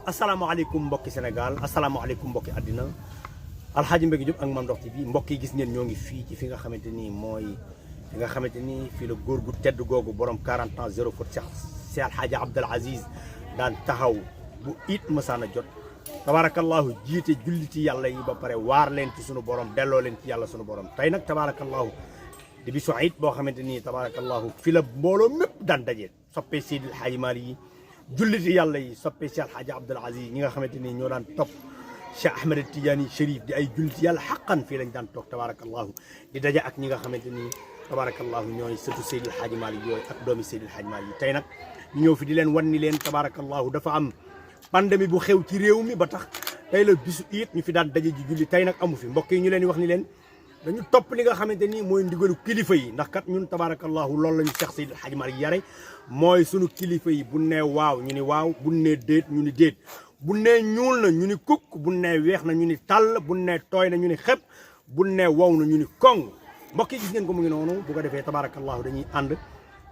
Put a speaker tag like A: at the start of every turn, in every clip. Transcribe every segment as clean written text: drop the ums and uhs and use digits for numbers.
A: asalaamaaleykum mbokki Sénégal asalaamaaleykum mbokki àddina Alxaaji Mbégi Diop ak Mame Ndokh TV mbokk yi gis ngeen ñoo ngi fii ci fi nga xamante ni mooy fi nga xamante ni fii la góor gu tedd googu borom 40 ans zéro faute Cheikh Alxaaji Abdoul Aziz daan taxaw bu it masaana jot tabarakallahu jiite julliti yàlla yi ba pare waar leen ci sunu borom delloo leen ci yàlla sunu borom tey nag tabarakallahu di bisu it boo xamante ni tabarakallahu fi la mbooloo mépp daan daje soppee Seydil Hadji Malick yi julliti yàlla yi soppee Cheikh Alxaaji Abdoul Aziz ñi nga xamante ni ñoo daan topp Cheikh Ahmed Tidiane Chérif di ay julliti yàlla xaqan fii lañ daan toog tabarakallahu di daje ak ñi nga xamante ni tabarakallahu ñooy sëtu Seydil Hadji Malick yooyu ak doomi Seydil Hadji Malick yi tey nag ñu ñëw fi di leen wan ni leen tabarakallahu dafa am pandémie bu xew ci réew mi ba tax tey la bisu it ñu fi daan daje ji julli tey nag amu fi mbokk yi ñu leen di wax ni leen dañu topp li nga xamante ni mooy ndigalu kilifa yi ndax kat ñun tabarakallahu loolu la ñu Cheikh Seydil Hadji Malick yare mooy sunu kilifa yi bu nee waaw ñu ni waaw bu nee déet ñu ni déet bu nee ñuul na ñu ni kukk bu nee weex na ñu ni tàll bu nee tooy na ñu ni xepp bu nee wow na ñu ni kong mbokk yi gis ngeen ko mu ngi noonu bu ko defee tabarakallahu dañuy ànd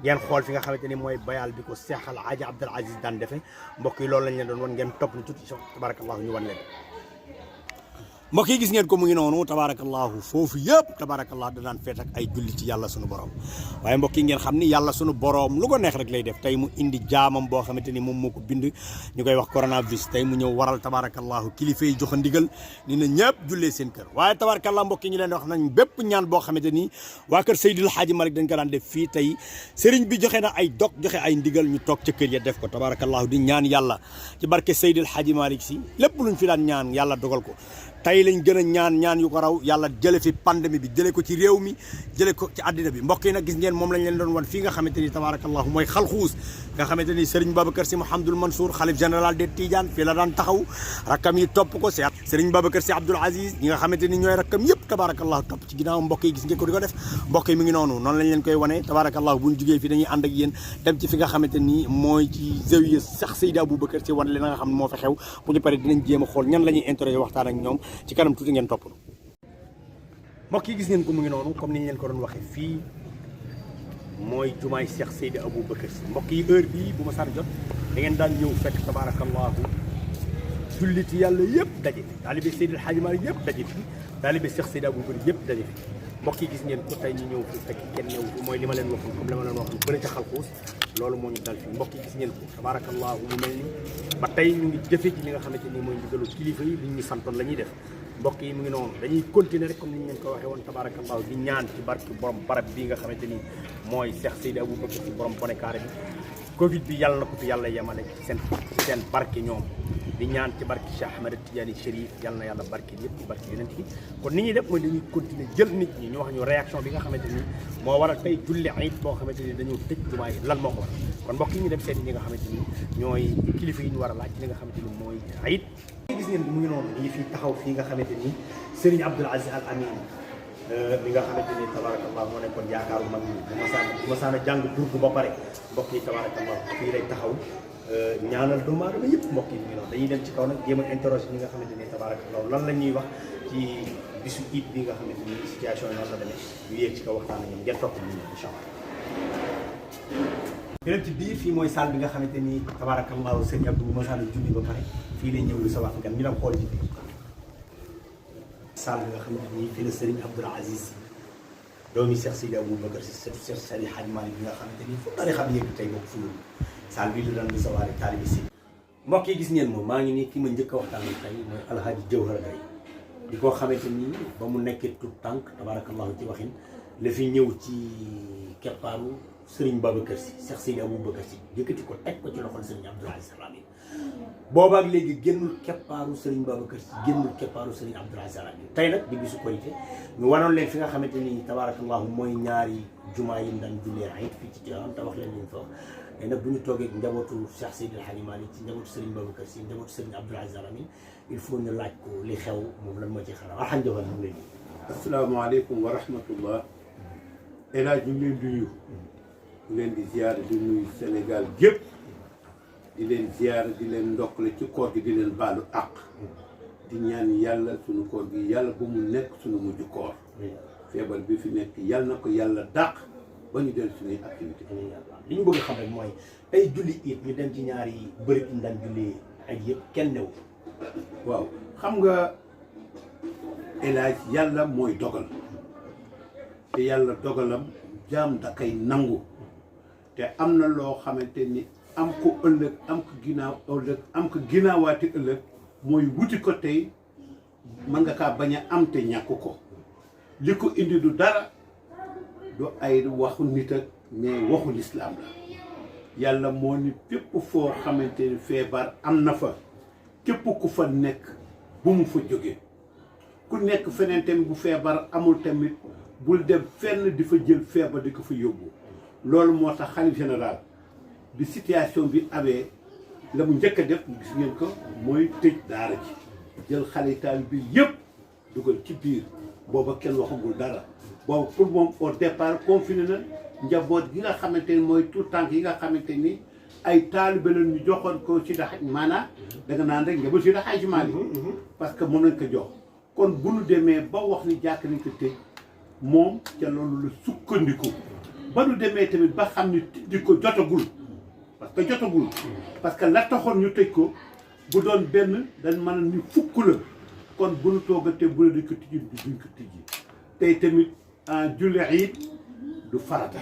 A: ngeen xool fi nga xamante ni mooy bayal bi ko Cheikh Alxaaji Abdoul Aziz daan defe mbokk yi loolu lañ leen doon wan ngeen topp ni tuuti tabarakallahu ñu wan leen mbokk yi gis ngeen ko mu ngi noonu tabarakallahu foofu yëpp tabarakallahu da daan feet ak ay julli ci yàlla sunu borom waaye mbokk yi ngeen xam ni yàlla sunu borom lu ko neex rek lay def tey mu indi jaamam boo xamante ni moom moo ko bind ñu koy wax coronavirus tey mu ñëw waral tabarakallahu kilifa yi joxe ndigal ni na ñëpp jullee seen kër waaye tabarakallahu mbokk yi ñu leen wax nañ bépp ñaan boo xamante ni waa kër Seydil Hadji Malick dañ ko daan def fii tey sëriñ bi joxe na ay dog joxe ay ndigal ñu toog ca kër ya def ko tabarakallahu di ñaan yàlla ci barke Seydil Hadji Malick si lépp luñ fi daan ñaan yàlla dogal ko tey lañ gën a ñaan yu ko raw yàlla jële fi pandémie bi jële ko ci réew mi jële ko ci àddina bi mbokk yi nag gis ngeen moom lañ leen doon wan fii nga xamante ni tabarakallahu mooy xalxuus nga xamante ni Serigne Babacar Sy Mouhamadoul Mansour xalif général des Tidiane fii la daan taxaw rakkam yi topp ko Serigne Babacar Sy Abdoul Aziz ñi nga xamante ni ñooy rakkam yëpp tabarakallahu topp ci ginnaaw mbokk yi gis ngeen ko di ko def mbokk yi mi ngi noonu noonu lañ leen koy wane tabarakallahu buñ jugee fii dañuy ànd ak yéen dem ci fi nga xamante ni mooy ci zawiya Cheikh Seydi Aboubacar Sy wan leen nga xam ne moo fa xew bu ñu paree dinañ jéem a xool ñan la ñuy interroger waxtaan ak ñoom ci kanam tuuti ngeen topp mbokk yi gis ngeen ko mu ngi noonu comme ni ñu leen ko doon waxee fii mooy jumaay Cheikh Seydi Aboubacar Sy mbokk yi heure bii bu ma saan jot da ngeen daan ñëw fekk tabarakallahu julliti yàlla yëpp daje fi taalibe Seydil Hadji Malick yëpp daje fi taalibe Cheikh Seydi Aboubacar yëpp daje fi mbokk yi gis ngeen ko tey ñu ñëw fi fekk kenn ñëw fi mooy li ma leen waxoon comme li ma leen waxoon bële ca xalxuus loolu moo ñu dal fi mbokk yi gis ngeen ko tabarakallahu mu mel ni ba tey ñu ngi jëfe ci li nga xamante ni mooy ndigalu kilifa yi li ñu santoon la ñuy def mbokk yi mu ngi noonu dañuy continuer rek comme ni ñu leen ko waxee woon tabarakallahu di ñaan ci barke borom barab bii nga xamante ni mooy Cheikh Seydi Aboubacar Sy borom bonekaare bi covid bi yàlla na ko fi yàlla yemale ci seen barke ñoom di ñaan ci barke Cheikh Ahmed Tidiane Chérif yàlla na yàlla barke yëpp ci barke yeneen bi kon ni ñuy def mooy dañuy continuer jël nit ñi ñu wax ñu réaction bi nga xamante ni moo waral tey julli ayit boo xamante ni dañoo tëj jumaa yi lan moo ko waral kon mbokk yi ñu dem seeti ñi nga xamante ni ñooy kilifa yi ñu war a laaj ci li nga xamante ni mooy ayit gis ngeen mu ngi noonu ñi fii taxaw fii nga xamante ni Serigne Abdoul Aziz Al Amin bi nga xamante ni tabarakallah moo nekkoon yaakaaru mag ñi bu masaana jàng durgu ba pare mbokk yi tabarakallah fii lay taxaw ñaanal doomu aadama yëpp mbokk yi mu ngi noonu dañuy dem ci kaw nag jéem a interroger ñi nga xamante ni tabarakallah lan la ñuy wax ci bisu it bi nga xamante ni situation yi noonu la demee ñu yéeg ci kaw waxtaan ak ñoom ngeen topp ñu incha allah beneen ci biir fii mooy salle bi nga xamante ni tabarakallahu sëñ Abdou bu masaana julli ba pare fii lay ñëw lu sa wax gan ñu dem xool ci biir salle bi nga xamante ni fii la Serigne Abdoul Aziz doomi Cheikh Seydi Aboubacar Sy sëtu Cheikh Seydi Hadji Malick bi nga xamante ni fu tarixa bi yëg tey bokk fu loolu salle bii la daan recevoir taalibe si mbokk yi gis ngeen moom maa ngi nii ki ma njëkk a waxtaan ak tey mooy Alhaji Jawhara Gaye di koo xamante ni ba mu nekkee tout tànk tabarakallahu ci waxin la fi ñëw ci keppaaru Serigne Babacar Sy Cheikh Seydi Aboubacar Sy yëkkati ko teg ko ci loxol Serigne Abdoul Aziz Al Amin boobaak léegi génnul keppaaru Serigne Babacar Sy génnul keppaaru Serigne Abdoul Aziz Al Amin tey nag di bisu korité ñu wanoon leen fi nga xamante ni tabarakallahu mooy ñaari jumaa yi daan jullee ayit fii ci Tiwaawan te wax leen liñ fa wax mais nag bu ñu toogee njabootu Cheikh Seydi El Hadji Malick ci njabootu Serigne Babacar Sy njabootu Serigne Abdoul Aziz Al Amin il faut ñu laaj ko li xew moom lan moo ci xalaat alhamdulilah mu ngi leen di.
B: asalaamaaleykum wa rahmatullah. El Hadj ñu ngi leen di nuyu. ñu leen di ziar di nuyu Sénégal gépp di leen ziar di leen ndokkale ci koor gi di leen baalu àq. di ñaan yàlla sunu koor gi yàlla ba mu nekk sunu mujj koor. feebar bi fi nekk yàlla na ko yàlla dàq ba ñu del suñuy activité
A: li ñu bëgg xam rek mooy tey julli it ñu dem ci ñaari bërëb yi ñu daan julli ay yëpp kenn newu.
B: waaw xam nga El Hadj yàlla mooy dogal te yàlla dogalam jaam da koy nangu te am na loo xamante ni am ko ëllëg am ko ginnaaw ëllëg am ko ginnaawaati ëllëg mooy wuti ko tey mën nga kaa bañ a am te ñàkk ko li ko indi du dara du ay waxu nit ak mais waxu lislaam la yàlla moo ni fépp foo xamante ni feebar am na fa képp ku fa nekk bu mu fa jóge ku nekk feneen tamit bu feebar amul tamit bul dem fenn di fa jël feebar di ko fa yóbbu loolu moo tax xalif général bi situation bi amee la mu njëkk a def gis ngeen ko mooy tëj daara ji jël xale taal bi yëpp dugal ci biir booba kenn waxagul dara boobu pour moom au départ confiné na njaboot gi nga xamante ni mooy tout tànk yi nga xamante ni ay taalibe la ñu joxoon ko ci dax maanaam danga naan rek njaboot ci daxaay ci Maalik parce que moom lañ ko jox kon bu ñu demee ba wax ni jàkk nañ ko tëj moom ca loolu la sukkandiku ba nu demee tamit ba xam ni di ko jotagul parce que la taxoon ñu tëj ko bu doon benn dañ mën a ni fukk la kon bu nu toogatee bu la di ko tijji duñ ko tijji tey tamit julli iid du farata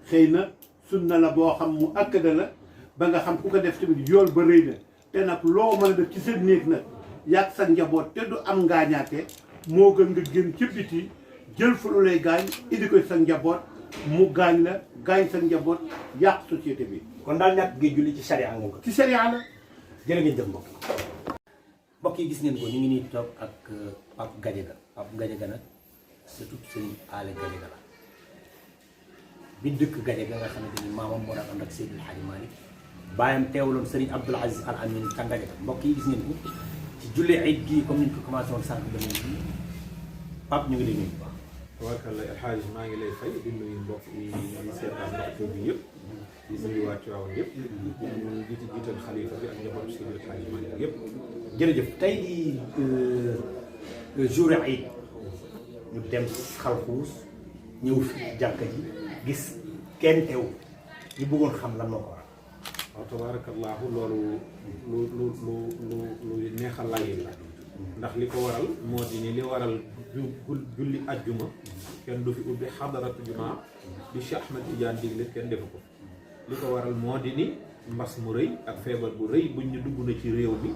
B: xëy na sunna la boo xam mu akkada la ba nga xam ku ko def tamit yool ba rëy na te nag loo mën a def ci sa néeg nag yàgg sa njaboot te du am ngaañaate moo gën nga génn ci biti jël fu lu lay gaañ indi ko sa njaboot mu gaañ la gaañ sa njaboot yàq société bi.
A: kon daal ñàkk ngay julli ci charia nga ko.
B: ci charia la.
A: jërë ngeen jëf mbokk yi gis ngeen ko ñu ngi nii toog ak Pape Gadiaga nag surtout Serigne Allé Gadiaga la bi dëkk Gadiaga nga xamante ni maamam moo daan ànd ak Seydil Hadji Malick baayam teewaloon Serigne Abdoul Aziz Al Amin ca Gadiaga mbokk yi gis ngeen ko ci julli iid gii comme ni ñu ko commencé woon sànq ba léegi Pape ñu ngi lay nuyu bu baax.
C: tabaarkalla El Hadj maa ngi lay fay di nuyu mbokk yi seetaan Ndokh bi yëpp di nuyu waa Tivaouane yëpp di ci jiital xalifa bi ak njabootu Seydil Hadji Malick yëpp.
A: jërëjëf tey di jour iid ñu dem Xalxuus ñëw fi jàkka ji gis kenn teew ñu bëggoon xam lan moo ko waral.
C: waaw tabaarakallaahu loolu lu neexal layin la ndax li ko waral moo di ni li waral julli ajjuma kenn du fi ubbi xadaratu juma di Cheikh Ahmed Tidiane digle kenn defu ko li ko waral moo di ni mbas mu rëy ak feebar bu rëy buñ ñu dugg na ci réew mi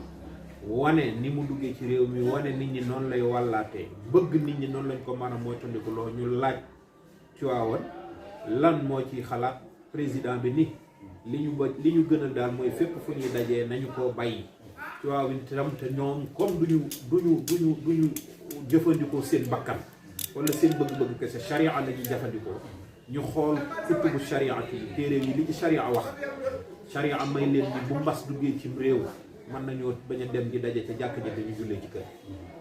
C: wane ni mu duggee ci réew mi wane nit ñi noonu lay wàllaatee bëgg nit ñi noonu lañ ko mën a moytandiku loo ñu laaj Tiwaawan lan moo ciy xalaat président bi ni li ñu gënal daal mooy fépp fu ñuy dajee nañu ko bàyyi Tiwaawan tam te ñoom comme duñu jëfandikoo seen bakkan wala seen bëgg-bëgg kese charia la ñuy jëfandikoo ñu xool kutubu charia yi téere yi li ci charia wax charia may leen ni bu mbas duggee ci réew mën nañoo bañ a dem di daje ca jàkk ja ñu jullee ci kër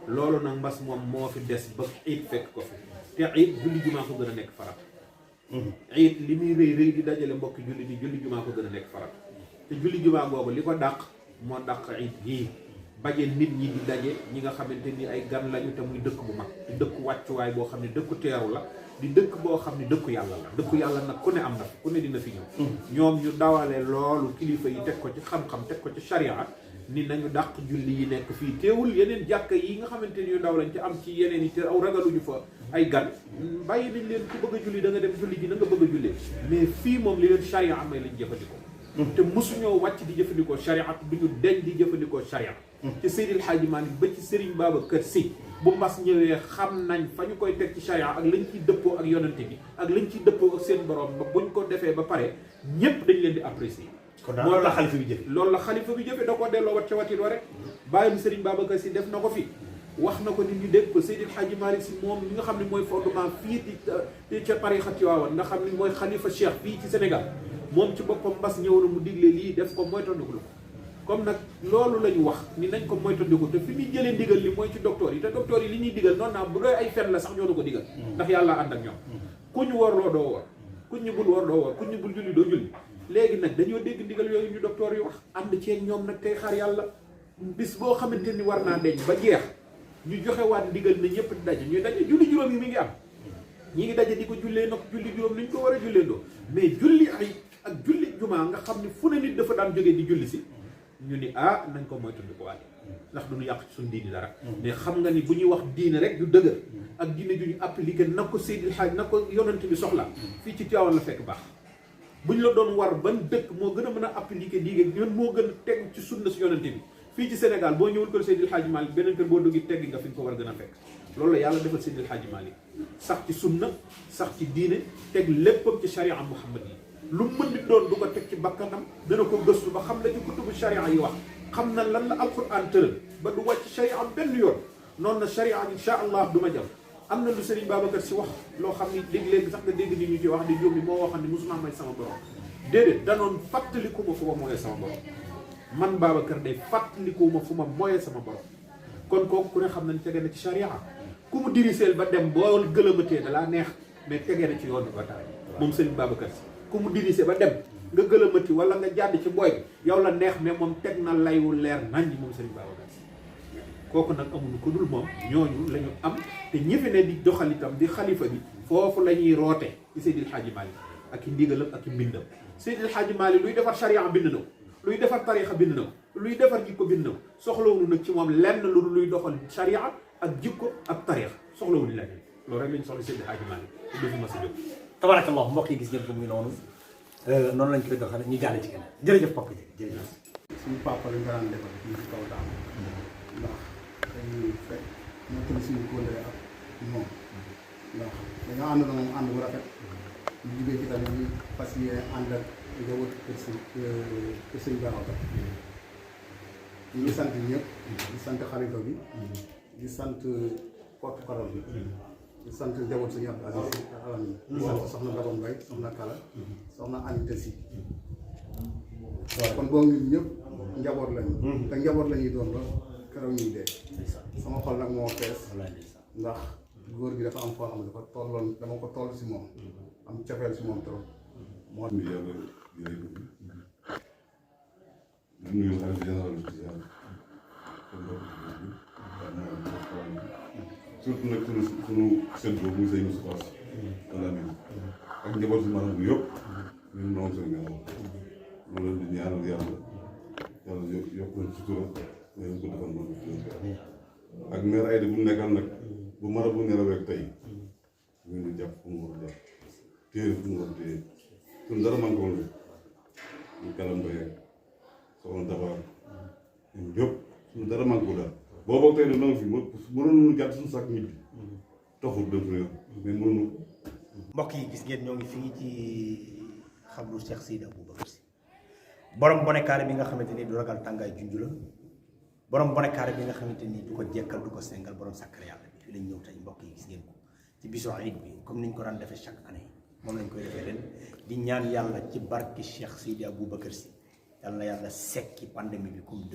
C: loolu nag mbas moom moo fi des ba iid fekk ko fi te iid julli jumaa ko gën a nekk farat iid li muy rëy di dajale mbokki julli jumaa ko gën a nekk farat te julli jumaa googu li ko dàq moo dàq iid gii baje nit ñi di daje ñi nga xamante ni ay gan lañu te muy dëkk bu mag di dëkk wàccuwaay boo xam ne dëkku teeru la di dëkk boo xam ne dëkku yàlla la dëkku yàlla nag ku ne am na fi ku ne dina fi ñëw ñoom ñu dawale loolu kilifa yi teg ko ci xam-xam teg ko ci charia ni nañu dàq julli yi nekk fii teewul yeneen jàkka yi nga xamante ni yu ndaw lañ ci am ci yeneen yi te aw ragaluñu fa ay gan bàyyi nañ leen ku bëgg a julli da nga dem julli ji na nga bëgg a jullee mais fii moom li leen charia amee lañ jëfandikoo te mosuñoo wàcc di jëfandikoo charia duñu deñ di jëfandikoo charia ci Seydil Hadji Malick ba ci Serigne Babacar Sy bu mbas ñëwee xam nañ fa ñu koy teg ci charia ak lañ ciy dëppoo ak yonante bi ak lañ ciy dëppoo ak seen borom ba buñ ko defee ba pare ñépp dañ leen di apprécier
A: loolu la xalifa bi jëfe
C: loolu la xalifa bi jëfe da ko delloo wat ca watit wa rek bàyyam Serigne Babacar Sy def na ko fi wax na ko nit ñi dégg ko Seydil Hadji Malick Sy moom mi nga xam ne mooy fondement fii di ca tarixa Tiwaawan nga xam ne mooy xalifa cheikh fii ci Sénégal moom ci boppam mbas ñëw na mu digle lii def ko moytandiku la comme nag loolu la ñu wax ni nañ ko moytandiku te fi muy jëlee ndigal li mooy ci docteur yi te docteur yi li ñuy digal noonu naa bu doy ay fen la sax ñoo na ko digal ndax yàlla ànd ak ñoom ku ñu warloo doo war ku ñu bul war doo war ku ñu bul julli doo julli léegi nag dañoo dégg ndigal yooyu ñu docteur yi wax ànd ceeg ñoom nag tey xaar yàlla bis boo xamante ni war naa deñ ba jeex ñu joxe waat ndigal ne ñëpp di daje ñuy daje julli juróom yi mi ngi am ñi ngi daje di ko jullee nag julli juróom ni ñu ko war a julleendoo mais julli ay ak julli jumaa nga xam ne fu ne nit dafa daan jógee di julli si ñu ni nañ ko moytundi ko waale ndax duñu yàq ci suñu diini dara mais xam nga ni bu ñuy wax diine rek du dëgër ak diine ju ñu appliqué na ko Seydil Hadj na ko yonent bi soxla fii ci Tiwaawan la fekk baax bu ñu la doon war ban dëkk moo gën a mën a appliqué diine ñun moo gën a teg ci sunna si yonent bi fii ci Sénégal boo ñëwul kër Seydil Hadj Malick beneen kër boo duggi teggi nga fi nga ko war a gën a fekk loolu la yàlla defal Seydil Hadj Malick sax ci sunna sax ci diine teg léppam ci sharia Muhammad yi lu mën di doon du ko teg ci bakkanam dana ko gëstu ba xam la ci kutubu sharia yi wax xam na lan la alquran tëral ba du wàcc sharia benn yoon noonu na sharia insha allah du ma jam am na lu Serigne Babacar si wax loo xam ni léegi-léegi sax nga dégg nit ñu ci wax di jóg moo waxoon ni musuma may sama borom déedéet danoon fàttaliku ma fu ma mooyee sama borom man Babacar day fàttaliku ma fu ma mooyee sama borom kon kooku ku ne xam nañ tege na ci sharia ku mu diriseel ba dem boo gëlëmatee da laa neex mais tegee na ci yoon bi ba tax moom Serigne Babacar si ku mu dirisee ba dem nga gëlëmati wala nga jàdd ci booy bi yow la neex mais moom teg na layu leer nañ moom Serigne Babacar si kooku nag amuñu ko dul moom ñooñu la ñu am te ñi fi ne di doxal itam di xalifa bi foofu la ñuy roote ci Seydil Hadji Malick ak i ndigalam ak i mbindam Seydil Hadji Malick luy defar charia bind na ko luy defar tarixa bind na ko luy defar jikko bind na ko soxlawuñu nag ci moom lenn lu luy doxal charia ak jikko ak tarixa soxlawuñu lenn loolu rek lañ soxla Seydil Hadji Malick te du fi ma sa jóg
A: tabarakallah mbokk yi gis ngeen ko muy noonu noonu lañ koy doxale ñu jàll ci keneen jërëjëf papa jërëjëf
D: suñu papa lañ daan defal fii ci kaw daal ndax dañuy fekk nekk na suñu kóllëre ak moom ndax dañoo ànd na moom ànd bu rafet ñu jugee ci tamit ñu fas yéene ànd ak njaboot kër sëñ Babacar ñu ngi sant ñëpp di sant xalifa bi di sant porte-parole bi di sant njaboot suñu Abdou Aziz Alamine di sant soxna Babam Mbaye soxna Kala soxna Anita Si kon boo ngi ñëpp njaboot lañu te njaboot lañuy doon ba keroog ñuy dee sama xol nag moo fees ndax góor gi dafa am foo xam ne dafa tolloon dama ko toll si moom am cofeel si moom trop moo
E: yàlla yooyu dugg di nuyu xalifa général bi surtout nag sunu sët boobu muy sëñ Moustapha Sy Alamine ak njaboot si maanaam bi yëpp ñun noonu seen gannaaw loolu leen di ñaanal yàlla yokk leen sutura leen ko defal noonu ak mère Aïda bu mu nekkal nag bu mara bu nelawee tey ñu ngi jàpp fu mu war a jàpp téere fu mu war a téye suñu dara man ko woon ñu kalam ba yeeg soxna dabaar ñun ñëpp suñu dara man ko daal boobu tey nag fi mënoon nañu gàtt suñu sàkk nit taxul dem réew mais mënuñu
A: mbokk yi gis ngeen ñoo ngi fii ci xabru Cheikh Seydi Aboubacar Sy borom bonekaare bi nga xamante ni du ragal tàngaay junj la borom bonekaare bi nga xamante ni du ko jekkal du ko sengal borom sàkkar yàlla bi fii lañ ñëw tey mbokk yi gis ngeen ko ci bisu Aïd bi comme niñ ko daan defee chaque année moom lañ koy defee ren di ñaan yàlla ci barki Cheikh Seydi Aboubacar Sy yàlla na yàlla sekki pandémie bi comme dëkk